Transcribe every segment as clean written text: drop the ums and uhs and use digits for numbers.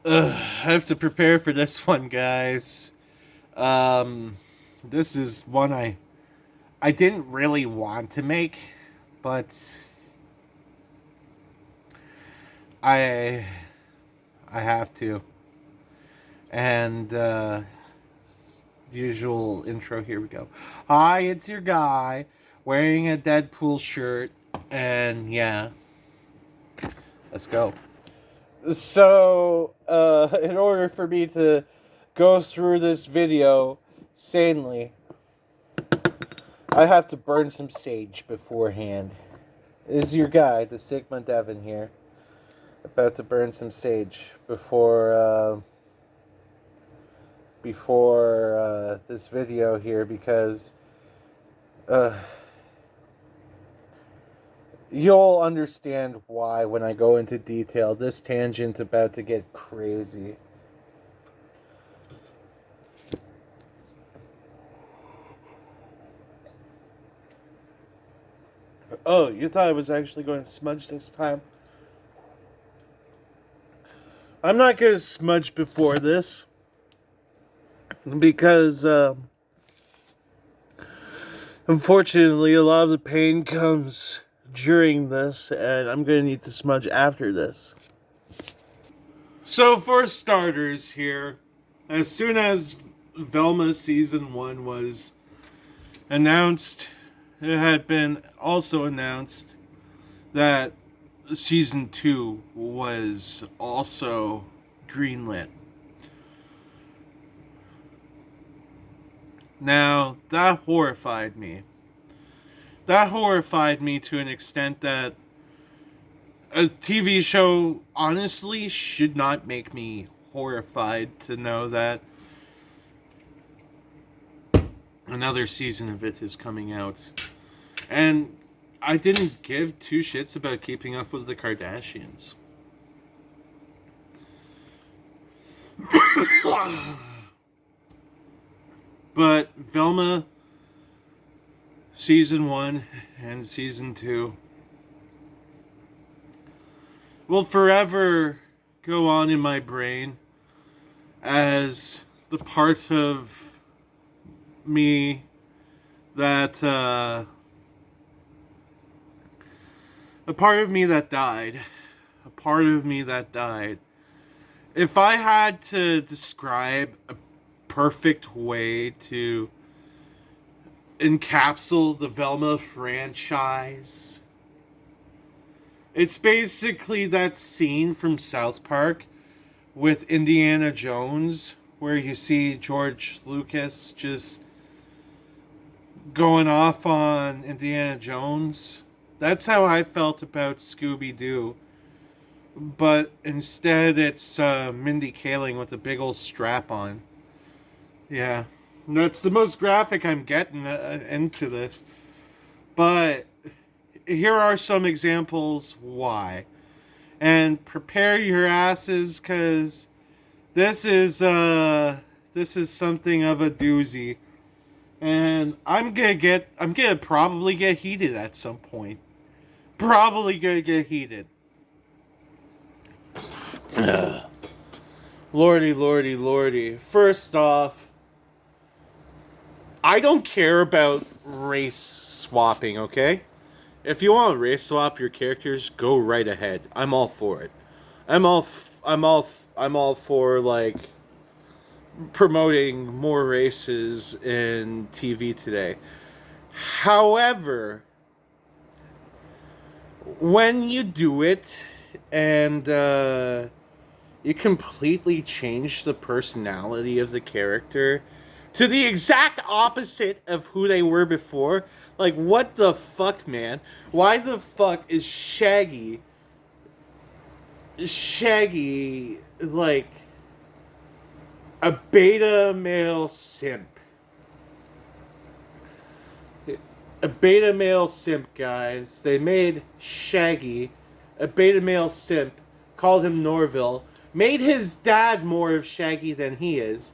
I have to prepare for this one, guys. This is one I didn't really want to make, but I I have to. And usual intro. Here we go. Hi, it's your guy wearing a Deadpool shirt, and yeah, let's go. So, in order for me to go through this video sanely, I have to burn some sage beforehand. This is your guy, the Sigma Devon here, about to burn some sage before this video here because uh, you'll understand why when I go into detail. This tangent's about to get crazy. Oh, you thought I was actually going to smudge this time? I'm not going to smudge before this because, unfortunately, a lot of the pain comes during this, and I'm going to need to smudge after this. So, for starters, here, as soon as Velma Season 1 was announced, it had been also announced that Season 2 was also greenlit. Now, that horrified me. That horrified me to an extent that a TV show honestly should not make me horrified to know that another season of it is coming out. And I didn't give two shits about keeping up with the Kardashians. But Velma Season 1 and Season 2 will forever go on in my brain as the part of me that a part of me that died. A part of me that died. If I had to describe a perfect way to encapsulate the Velma franchise, it's basically that scene from South Park with Indiana Jones where you see George Lucas just going off on Indiana Jones. That's how I felt about Scooby-Doo. But instead it's Mindy Kaling with a big old strap on. Yeah. That's the most graphic I'm getting into this. But here are some examples why. And prepare your asses, because this is something of a doozy. And I'm gonna probably get heated at some point. Probably gonna get heated. Lordy, lordy, lordy. First off, I don't care about race swapping, okay? If you want to race swap your characters, go right ahead. I'm all for it. I'm all for like promoting more races in TV today. However, when you do it and you completely change the personality of the character to the exact opposite of who they were before, like, what the fuck, man? Why the fuck is Shaggy, like, a beta male simp? A beta male simp, guys. They made Shaggy a beta male simp, called him Norville, made his dad more of Shaggy than he is,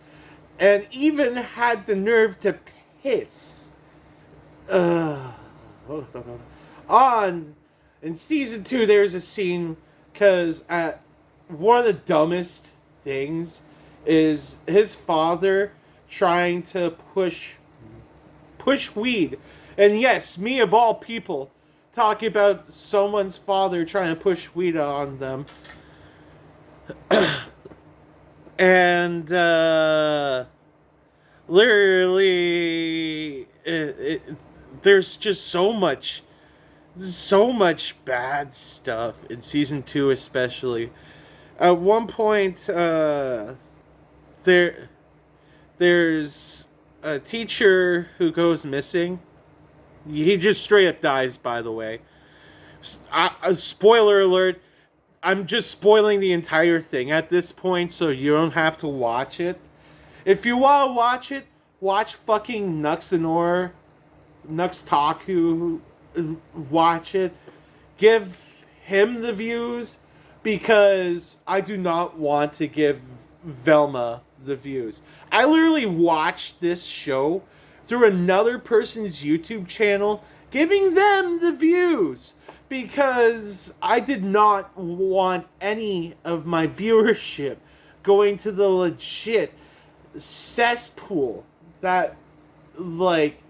and even had the nerve to piss on. In season 2, there's a scene because at one of the dumbest things is his father trying to push weed. And yes, me of all people talking about someone's father trying to push weed on them. And literally there's just so much bad stuff in season 2 especially. At one point there's a teacher who goes missing. He just straight up dies, by the way. Spoiler alert, I'm just spoiling the entire thing at this point, so you don't have to watch it. If you want to watch it, watch fucking Nux Taku, watch it. Give him the views, because I do not want to give Velma the views. I literally watched this show through another person's YouTube channel, giving them the views, because I did not want any of my viewership going to the legit cesspool that, like,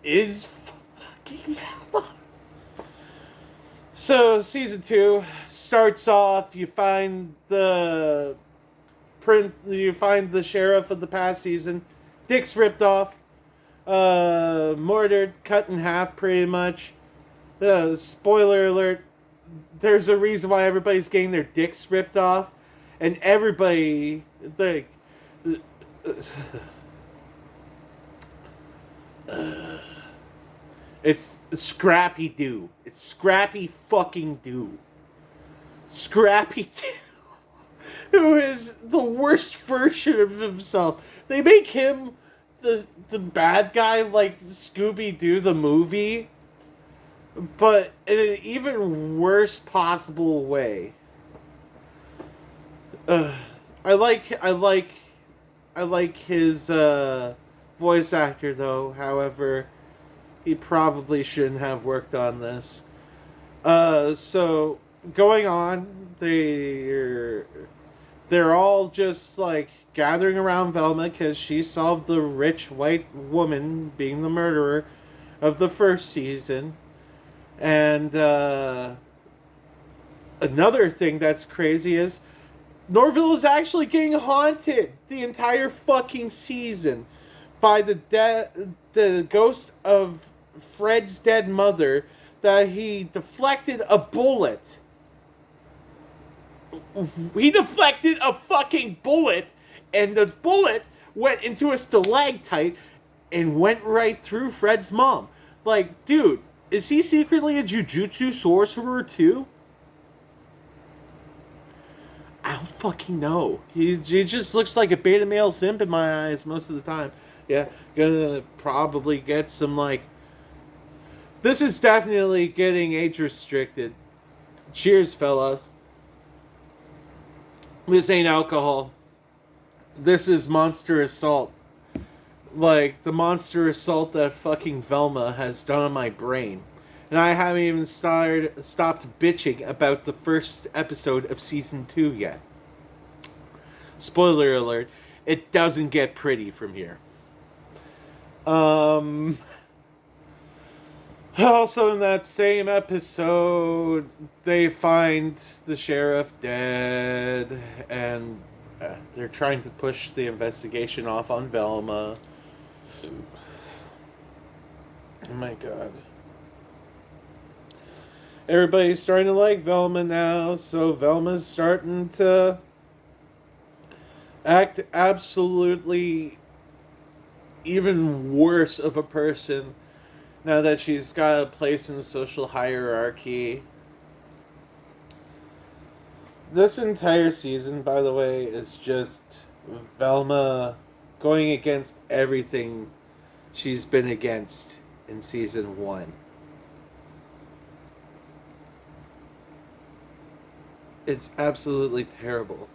is fucking Velma. So, season 2 starts off, you find the sheriff of the past season, dick's ripped off, murdered, cut in half pretty much. Spoiler alert, there's a reason why everybody's getting their dicks ripped off, and everybody, like, it's Scrappy Doo. It's Scrappy fucking Doo. Scrappy Doo, who is the worst version of himself. They make him the bad guy like Scooby-Doo the movie, but in an even worse possible way. I like his voice actor though. However, he probably shouldn't have worked on this. So going on, they're all just like gathering around Velma because she solved the rich white woman being the murderer of the first season. And another thing that's crazy is Norville is actually getting haunted the entire fucking season by the ghost of Fred's dead mother, that he deflected a bullet. He deflected a fucking bullet, and the bullet went into a stalactite and went right through Fred's mom. Like, dude, is he secretly a jujutsu sorcerer too? I don't fucking know. He just looks like a beta male simp in my eyes most of the time. Yeah, gonna probably get some, like... This is definitely getting age restricted. Cheers, fella. This ain't alcohol. This is monster assault. Like, the monster assault that fucking Velma has done on my brain. And I haven't even stopped bitching about the first episode of Season 2 yet. Spoiler alert, it doesn't get pretty from here. Also in that same episode, they find the sheriff dead, and they're trying to push the investigation off on Velma. Oh my god. Everybody's starting to like Velma now, so Velma's starting to act absolutely even worse of a person now that she's got a place in the social hierarchy. This entire season, by the way, is just Velma going against everything she's been against in season 1. It's absolutely terrible.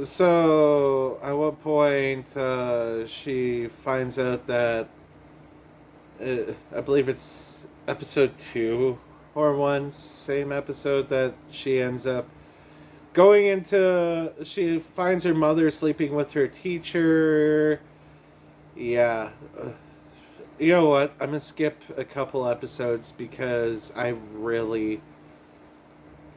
So, at one point, she finds out that, I believe it's episode 2 or 1, same episode, that she ends up She finds her mother sleeping with her teacher. Yeah. You know what? I'm gonna skip a couple episodes because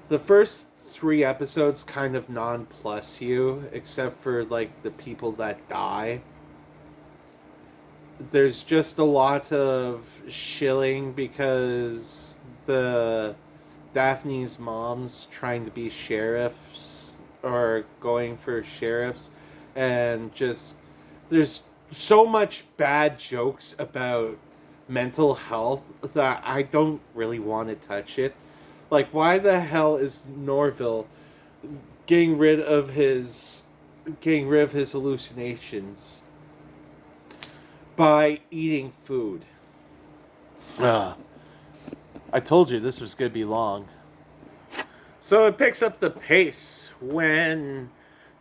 the first 3 episodes kind of nonplus you, except for like the people that die. There's just a lot of shilling because the Daphne's mom's trying to be sheriffs or going for sheriffs, and just there's so much bad jokes about mental health that I don't really want to touch it. Like, why the hell is Norville getting rid of his hallucinations by eating food? Ugh. I told you this was going to be long. So it picks up the pace when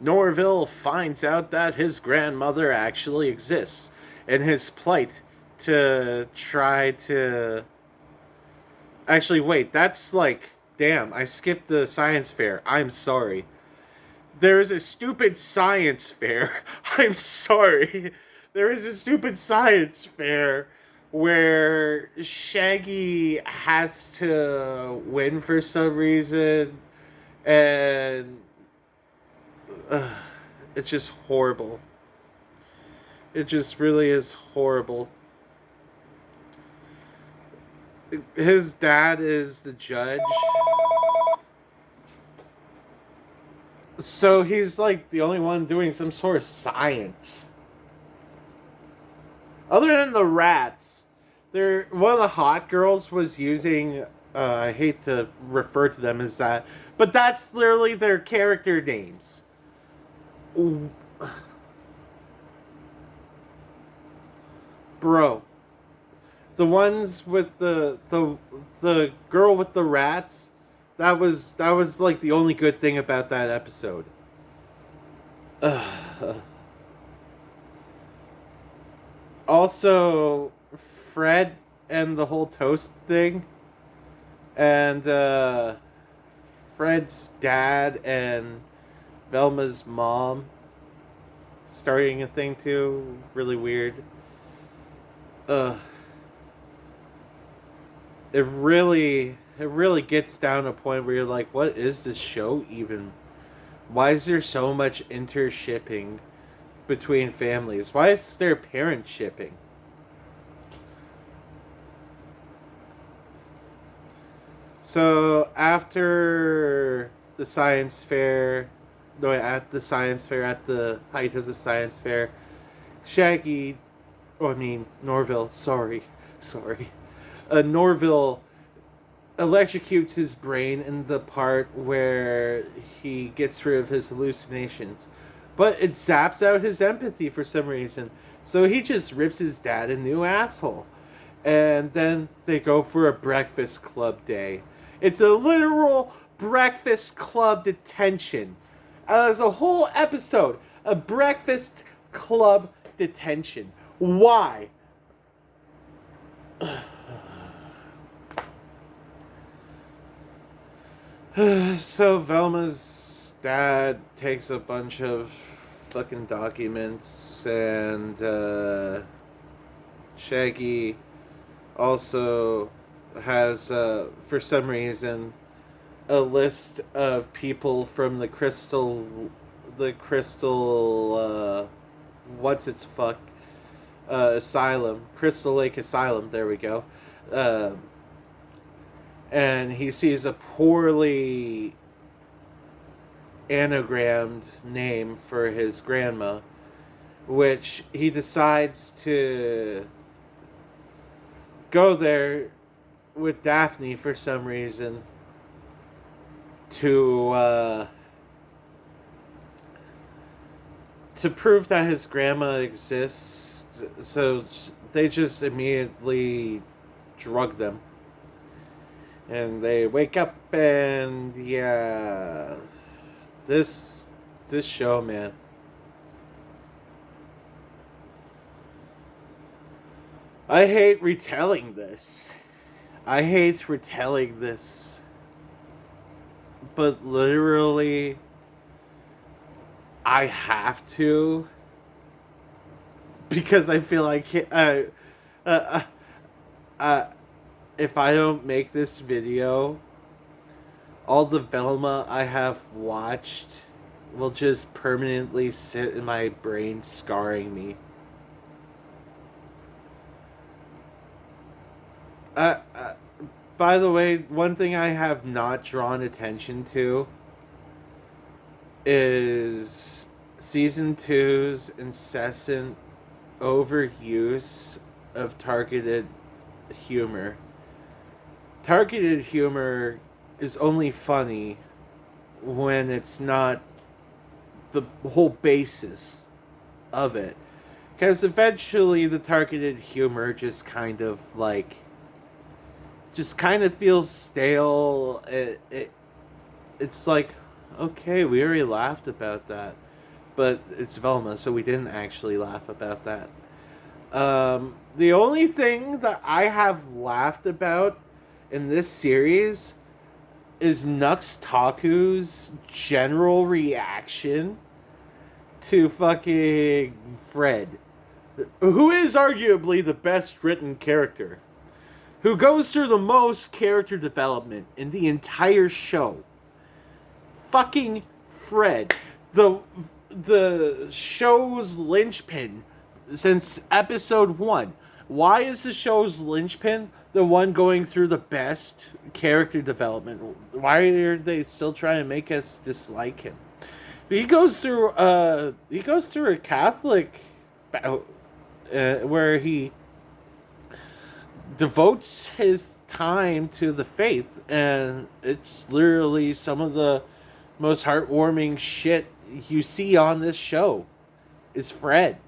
Norville finds out that his grandmother actually exists, and his plight to try to... Actually, wait, that's like... Damn, I skipped the science fair. I'm sorry. There is a stupid science fair. I'm sorry. There is a stupid science fair where Shaggy has to win for some reason, and it's just horrible. It just really is horrible. His dad is the judge, so he's like the only one doing some sort of science. Other than the rats, one of the hot girls was using. I hate to refer to them as that, but that's literally their character names. Bro, the ones with the girl with the rats, that was like the only good thing about that episode. Also, Fred and the whole toast thing, and Fred's dad and Velma's mom starting a thing too. Really weird. It really gets down to a point where you're like, what is this show even? Why is there so much intershipping between families? Why is there parent shipping? So after the science fair, no, at the science fair, at the height of the science fair, Shaggy, Norville, sorry. Norville electrocutes his brain in the part where he gets rid of his hallucinations. But it zaps out his empathy for some reason. So he just rips his dad a new asshole. And then they go for a breakfast club day. It's a literal breakfast club detention. As a whole episode, a breakfast club detention. Why? So Velma's dad takes a bunch of fucking documents, and Shaggy also has, for some reason, a list of people from the Crystal, what's its fuck, asylum, Crystal Lake Asylum. There we go. And he sees a poorly anagrammed name for his grandma, which he decides to go there with Daphne for some reason to prove that his grandma exists. So they just immediately drug them. And they wake up, and yeah, this show, man. I hate retelling this. But literally, I have to, because I feel like uh, uh, if I don't make this video, all the Velma I have watched will just permanently sit in my brain, scarring me. Uh, uh, by the way, one thing I have not drawn attention to is season two's incessant overuse of targeted humor. Targeted humor is only funny when it's not the whole basis of it. Because eventually the targeted humor just kind of feels stale. It's like, okay, we already laughed about that. But it's Velma, so we didn't actually laugh about that. The only thing that I have laughed about in this series is Nux Taku's general reaction to fucking Fred, who is arguably the best written character, who goes through the most character development in the entire show. Fucking Fred, the show's linchpin since episode 1. Why is the show's linchpin the one going through the best character development? Why are they still trying to make us dislike him? He goes through a Catholic where he devotes his time to the faith, and it's literally some of the most heartwarming shit you see on this show is Fred.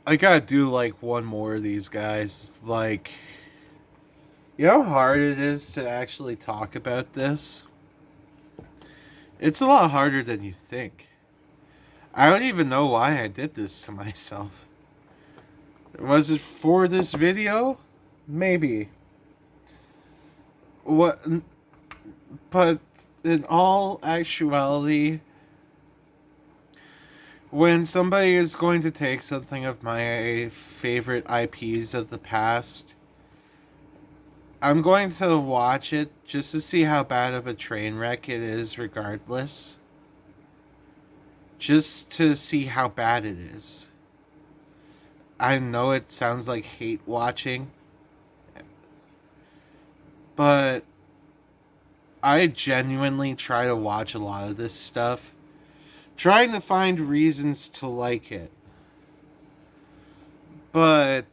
I gotta do like one more of these guys. Like, you know how hard it is to actually talk about this? It's a lot harder than you think. I don't even know why I did this to myself. Was it for this video? Maybe. What? But in all actuality, when somebody is going to take something of my favorite IPs of the past, I'm going to watch it just to see how bad of a train wreck it is regardless. Just to see how bad it is. I know it sounds like hate watching, but I genuinely try to watch a lot of this stuff, trying to find reasons to like it. But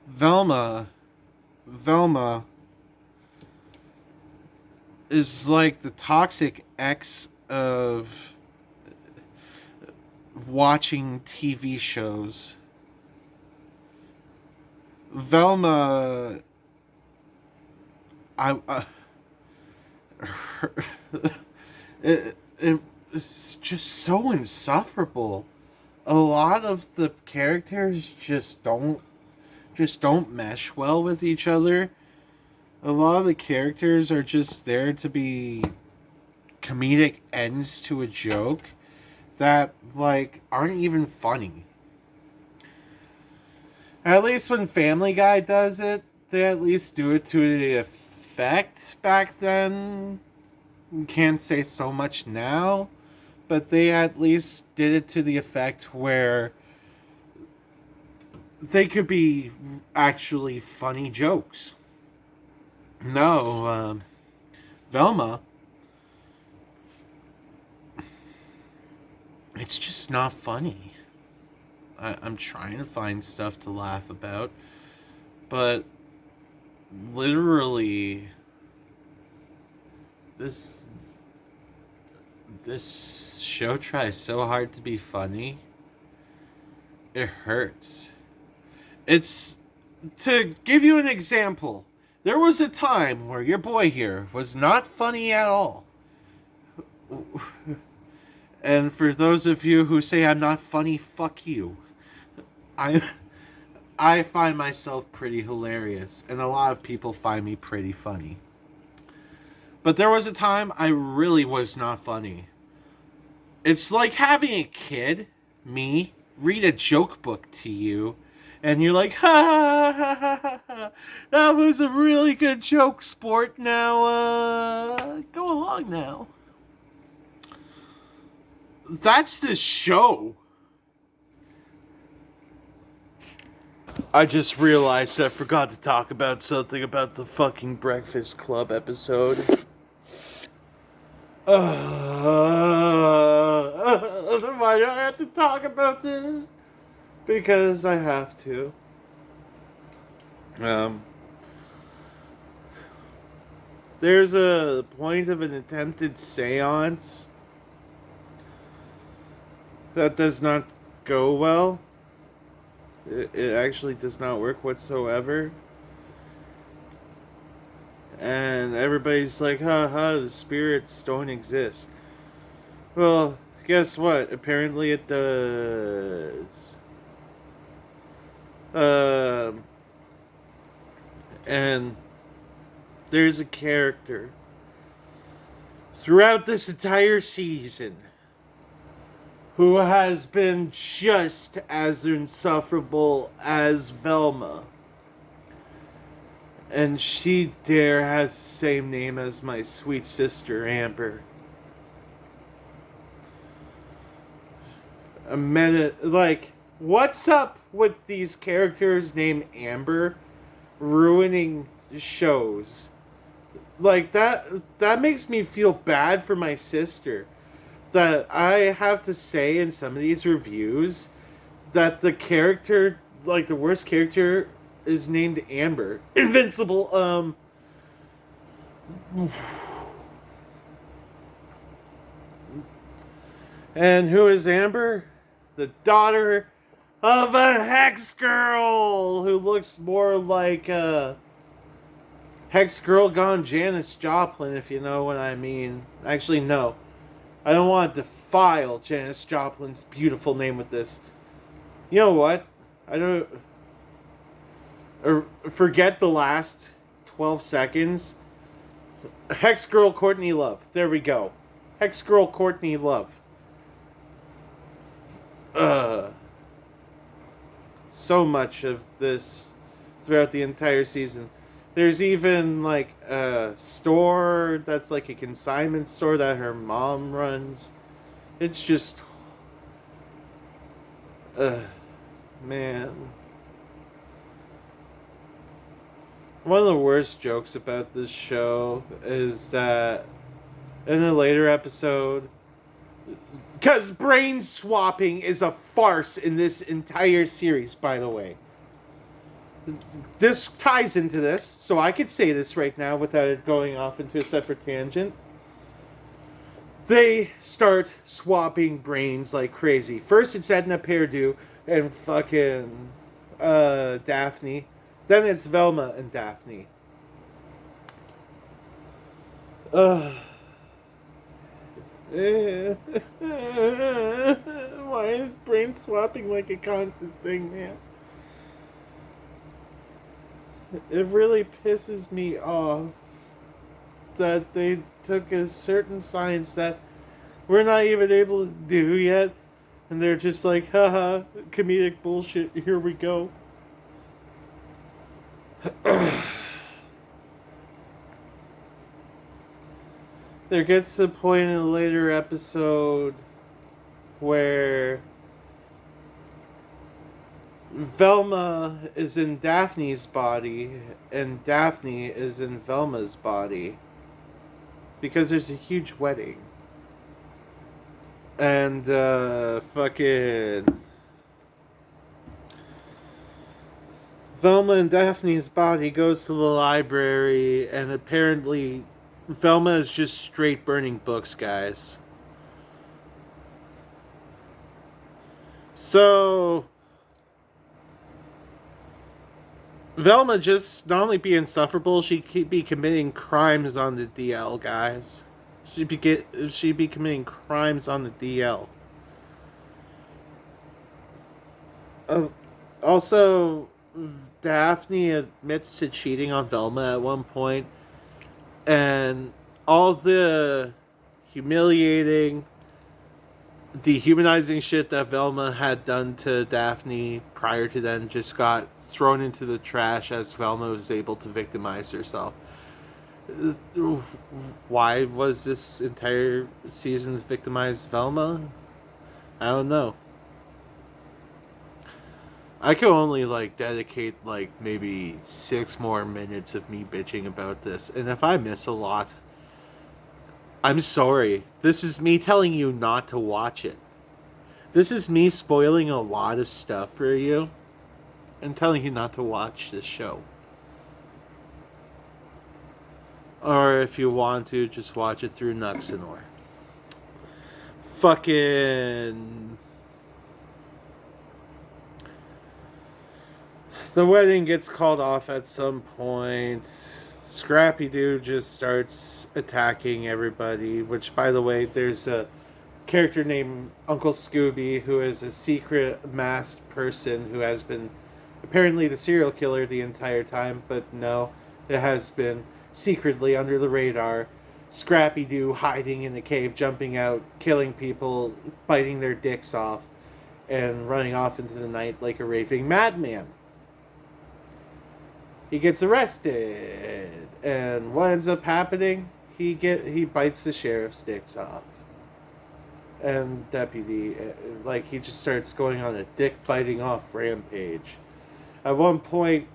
Velma is like the toxic ex of watching TV shows. Velma, it's just so insufferable. A lot of the characters just don't mesh well with each other. A lot of the characters are just there to be comedic ends to a joke that like aren't even funny. At least when Family Guy does it, they at least do it to the effect back then. Can't say so much now, but they at least did it to the effect where they could be actually funny jokes. No, Velma, it's just not funny. I'm trying to find stuff to laugh about, but literally, this show tries so hard to be funny. It hurts. It's, to give you an example, there was a time where your boy here was not funny at all. And for those of you who say I'm not funny, fuck you. I find myself pretty hilarious, and a lot of people find me pretty funny. But there was a time I really was not funny. It's like having a kid, me, read a joke book to you, and you're like, ha ha ha ha ha, that was a really good joke, sport. Now, go along now. That's the show. I just realized I forgot to talk about something about the fucking Breakfast Club episode. Why do I have to talk about this? Because I have to. There's a point of an attempted seance that does not go well. It actually does not work whatsoever. And everybody's like, haha, the spirits don't exist. Well, guess what? Apparently it does. And there's a character throughout this entire season who has been just as insufferable as Velma. And she dare has the same name as my sweet sister Amber. What's up with these characters named Amber ruining shows? Like, that makes me feel bad for my sister. That I have to say in some of these reviews that the character, like the worst character, is named Amber. Invincible, And who is Amber? The daughter of a hex girl who looks more like a hex girl gone Janis Joplin, if you know what I mean. Actually, no. I don't want to defile Janis Joplin's beautiful name with this. You know what? I don't... forget the last 12 seconds. Hex Girl Courtney Love. There we go. Hex Girl Courtney Love. So much of this throughout the entire season. There's even like a store that's like a consignment store that her mom runs. It's just, man. One of the worst jokes about this show is that in a later episode, because brain swapping is a farce in this entire series, by the way. This ties into this, so I could say this right now without it going off into a separate tangent. They start swapping brains like crazy. First it's Edna Perdue and fucking Daphne. Then it's Velma and Daphne. Why is brain swapping like a constant thing, man? It really pisses me off that they took a certain science that we're not even able to do yet, and they're just like, haha, comedic bullshit, here we go. There gets to the point in a later episode where Velma is in Daphne's body and Daphne is in Velma's body because there's a huge wedding. And fucking Velma and Daphne's body goes to the library, and apparently Velma is just straight burning books, guys. So Velma just not only be insufferable, she'd be committing crimes on the DL, guys. She'd be committing crimes on the DL. Also, Daphne admits to cheating on Velma at one point, and all the humiliating, dehumanizing shit that Velma had done to Daphne prior to then just got thrown into the trash as Velma was able to victimize herself. Why was this entire season victimized Velma? I don't know. I could only dedicate maybe 6 more minutes of me bitching about this, and if I miss a lot, I'm sorry. This is me telling you not to watch it. This is me spoiling a lot of stuff for you and telling you not to watch this show. Or if you want to, just watch it through Nuxanor. Fucking... The wedding gets called off at some point. Scrappy Doo just starts attacking everybody, which, by the way, there's a character named Uncle Scooby who is a secret masked person who has been apparently the serial killer the entire time, but no, it has been secretly under the radar. Scrappy Doo hiding in the cave, jumping out, killing people, biting their dicks off, and running off into the night like a raving madman. He gets arrested, and what ends up happening? He bites the sheriff's dicks off. And deputy, he just starts going on a dick biting off rampage. At one point,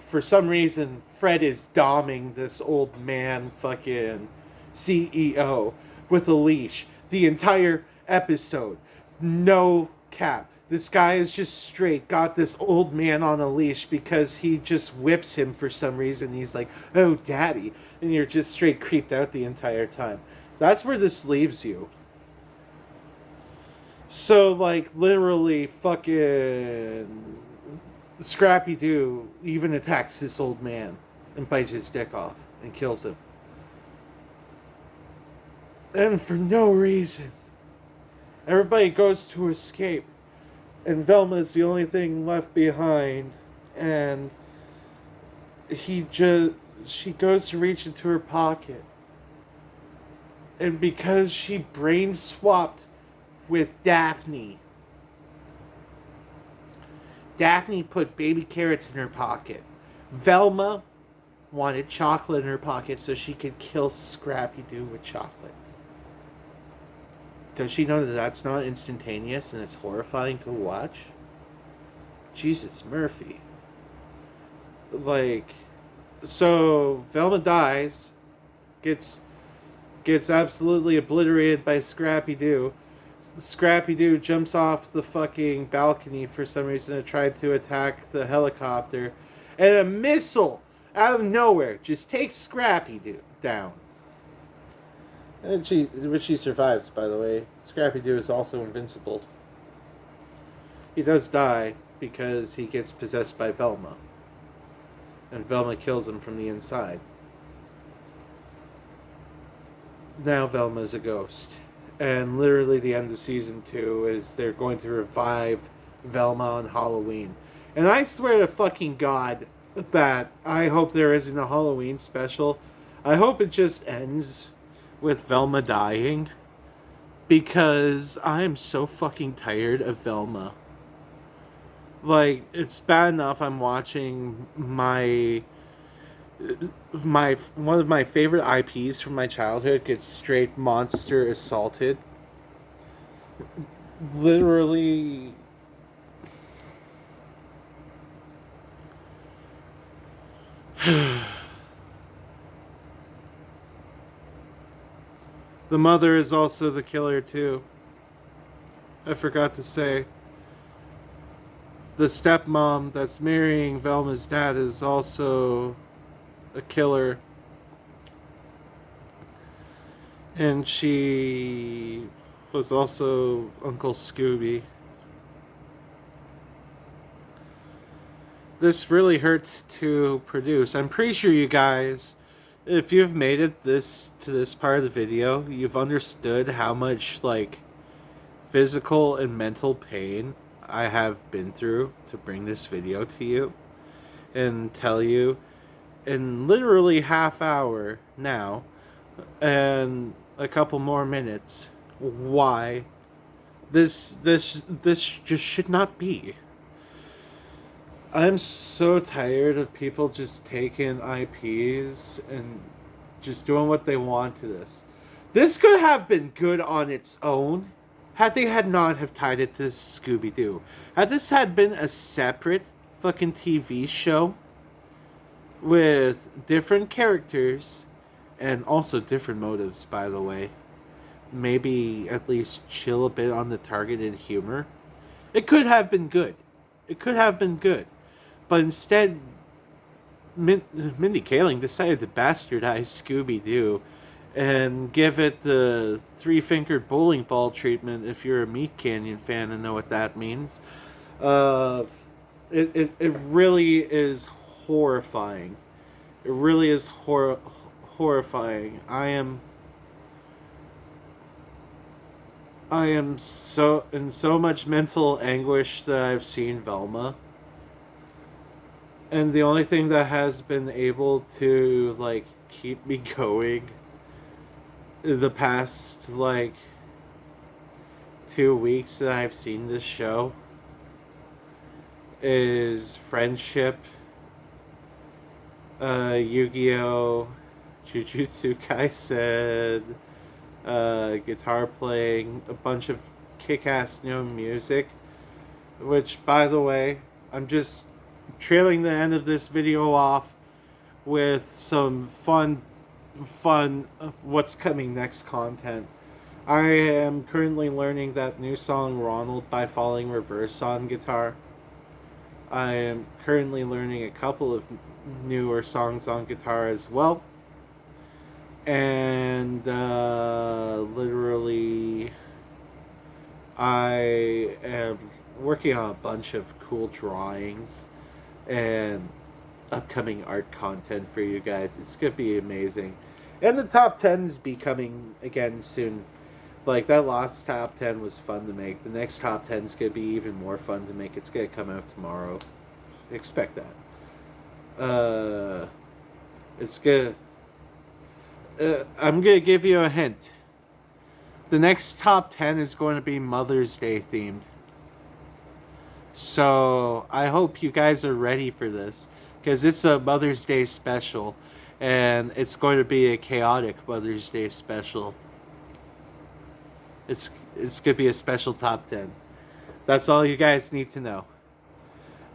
for some reason, Fred is doming this old man fucking CEO with a leash the entire episode. No cap. This guy is just straight got this old man on a leash because he just whips him for some reason. He's like, oh, daddy. And you're just straight creeped out the entire time. That's where this leaves you. So, literally fucking Scrappy Doo even attacks this old man and bites his dick off and kills him. And for no reason. Everybody goes to escape. And Velma is the only thing left behind. And she goes to reach into her pocket. And because she brain swapped with Daphne put baby carrots in her pocket. Velma wanted chocolate in her pocket so she could kill Scrappy Doo with chocolate. Does she know that that's not instantaneous and it's horrifying to watch? Jesus, Murphy. So Velma dies, gets absolutely obliterated by Scrappy Doo. Scrappy Doo jumps off the fucking balcony for some reason to try to attack the helicopter, and a missile out of nowhere just takes Scrappy Doo down. And she survives, by the way. Scrappy Doo is also invincible. He does die because he gets possessed by Velma. And Velma kills him from the inside. Now Velma's a ghost. And literally the end of season 2 is they're going to revive Velma on Halloween. And I swear to fucking God that I hope there isn't a Halloween special. I hope it just ends with Velma dying, because I am so fucking tired of Velma. It's bad enough I'm watching my one of my favorite IPs from my childhood gets straight monster assaulted. Literally. The mother is also the killer, too. I forgot to say. The stepmom that's marrying Velma's dad is also a killer. And she was also Uncle Scooby. This really hurts to produce. I'm pretty sure you guys, if you've made it to this part of the video, you've understood how much physical and mental pain I have been through to bring this video to you and tell you in literally half hour now and a couple more minutes why this just should not be. I'm so tired of people just taking IPs and just doing what they want to this. This could have been good on its own had they had not have tied it to Scooby-Doo. Had this had been a separate fucking TV show with different characters and also different motives, by the way. Maybe at least chill a bit on the targeted humor. It could have been good. It could have been good. But instead, Mindy Kaling decided to bastardize Scooby-Doo and give it the three-fingered bowling ball treatment if you're a Meat Canyon fan and know what that means. It really is horrifying. It really is horrifying. I am so in so much mental anguish that I've seen Velma. And the only thing that has been able to like keep me going the past like 2 weeks that I've seen this show is friendship, Yu-Gi-Oh, Jujutsu Kaisen, guitar playing, a bunch of kick-ass new music, which, by the way, I'm just trailing the end of this video off with some fun what's coming next content. I am currently learning that new song Ronald by Falling Reverse on guitar. I am currently learning a couple of newer songs on guitar as well. And literally I am working on a bunch of cool drawings and upcoming art content for you guys. It's gonna be amazing. And the top 10 is becoming again soon. Like, that last top 10 was fun to make. The next top 10 is gonna be even more fun to make. It's gonna come out tomorrow. Expect that. It's gonna... I'm gonna give you a hint. The next top 10 is going to be Mother's Day themed. So, I hope you guys are ready for this. Because it's a Mother's Day special. And it's going to be a chaotic Mother's Day special. It's going to be a special top 10. That's all you guys need to know.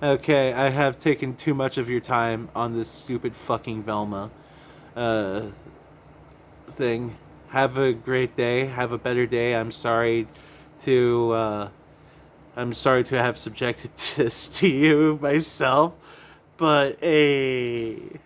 Okay, I have taken too much of your time on this stupid fucking Velma thing. Have a great day. Have a better day. I'm sorry to have subjected this to you myself. But, hey...